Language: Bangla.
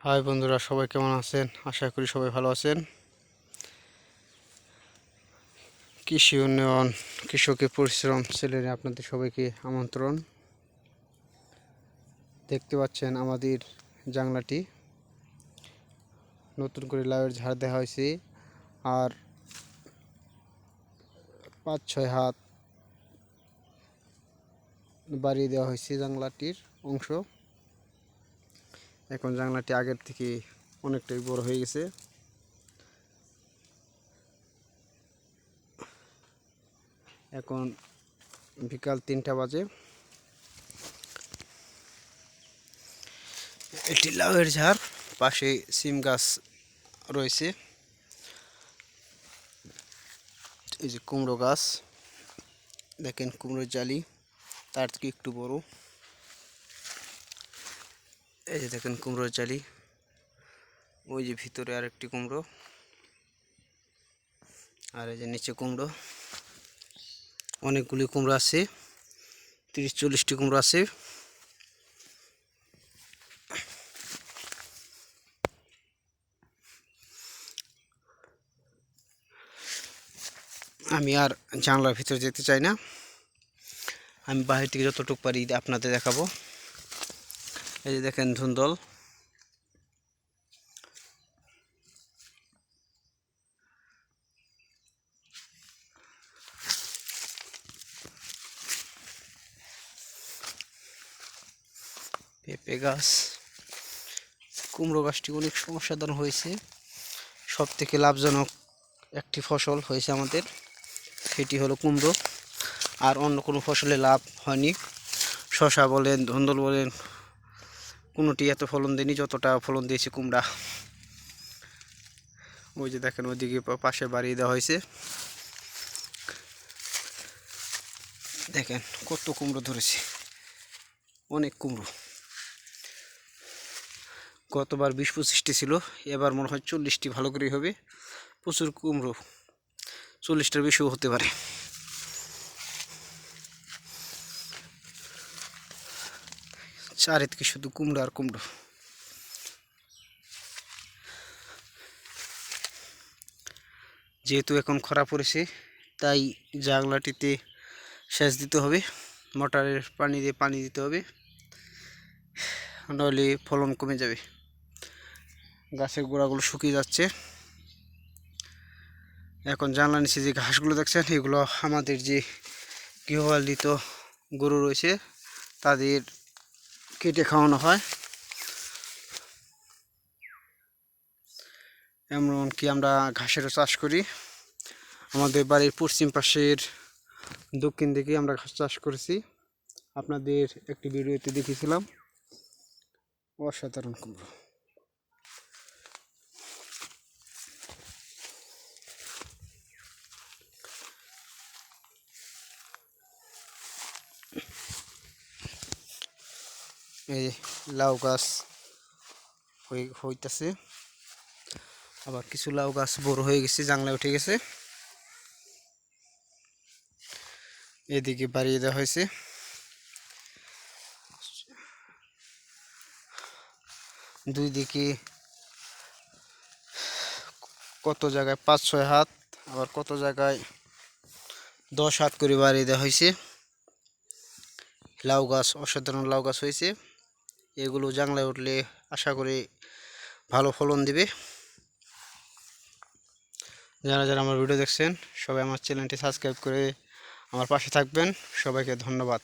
হাই বন্ধুরা, সবাই কেমন আছেন? আশা করি সবাই ভালো আছেন। কৃষি উন্নয়ন, কৃষকের পরিশ্রম চ্যানেলে আপনাদের সবাইকে আমন্ত্রণ। দেখতে পাচ্ছেন আমাদের জাংলাটি নতুন করে লাউয়ের ঝাড় দেওয়া হয়েছে, আর 5-6 হাত বাড়িয়ে দেওয়া হয়েছে জাংলাটির অংশ। এখন জাংলাটি আগের থেকে অনেকটাই বড় হয়ে গেছে। এখন বিকাল 3টা বাজে। এটি লাউয়ের ঝাড়, পাশে সিম গাছ রয়েছে। এই যে কুমড়ো গাছ, দেখেন কুমড়োর জালি তার থেকে একটু বড়। এই যে দেখেন কুমড়োর জালি, ওই যে ভিতরে আরেকটি কুমড়ো, আর এই যে নিচে কুমড়ো। অনেকগুলি কুমড়ো আছে, 30-40টি কুমড়ো আছে। আমি আর জানলার ভিতরে যেতে চাই না, আমি বাহির থেকে যতটুকু পারি আপনাদের দেখাবো। এই যে দেখেন ধুন্দল, পেঁপে গাছ। কুমড়ো গাছটি অনেক অসাধারণ হয়েছে, সব থেকে লাভজনক একটি ফসল হয়েছে আমাদের, সেটি হলো কুমড়ো। আর অন্য কোনো ফসলে লাভ হয়নি। শসা বলেন, ধুন্দল বলেন, কোনোটি এত ফলন দেয়নি যতটা ফলন দিয়েছে কুমড়া। ওই যে দেখেন ওইদিকে পাশে বাড়িয়ে দেওয়া হয়েছে, দেখেন কত কুমড়ো ধরেছে, অনেক কুমড়ো। গতবার 20-25টি ছিল, এবার মনে হয় 40টি ভালো করেই হবে। প্রচুর কুমড়ো, 40টার বেশিও হতে পারে। চারিদিকে শুধু কুমড়ো আর কুমড়ো। যেহেতু এখন খরা পড়েছে, তাই জাগলাটিতে সেচ দিতে হবে, মোটরের পানি দিয়ে পানি দিতে হবে, নইলে ফলন কমে যাবে। গাছের গোড়াগুলো শুকিয়ে যাচ্ছে। এখন জানলা নিচে যে ঘাসগুলো দেখছেন, এগুলো আমাদের যে গৃহপালিত গরু রয়েছে তাদের কেটে খাওয়ানো হয়। এমনকি আমরা ঘাসেরও চাষ করি। আমাদের বাড়ির পশ্চিম পাশের দক্ষিণ দিকে আমরা ঘাস চাষ করেছি, আপনাদের একটি ভিডিওতে দেখেছিলাম। অসাধারণ কুমড়ো। এই লাউ গাছ হইতেছে, আবার কিছু লাউ গাছ বড় হয়ে গেছে, জাংলায় উঠে গেছে। এদিকে বাড়িয়ে দেওয়া হয়েছে। দুই দিকে কত জায়গায় 5-6 হাত, আবার কত জায়গায় 10 হাত করে বাড়িয়ে দেওয়া হয়েছে। লাউ গাছ, অসাধারণ লাউ গাছ হয়েছে। এগুলো জাংলায় উঠলে আশা করি ভালো ফলন দিবে। যারা যারা আমার ভিডিও দেখছেন, সবাই আমার চ্যানেলটি সাবস্ক্রাইব করে আমার পাশে থাকবেন। সবাইকে ধন্যবাদ।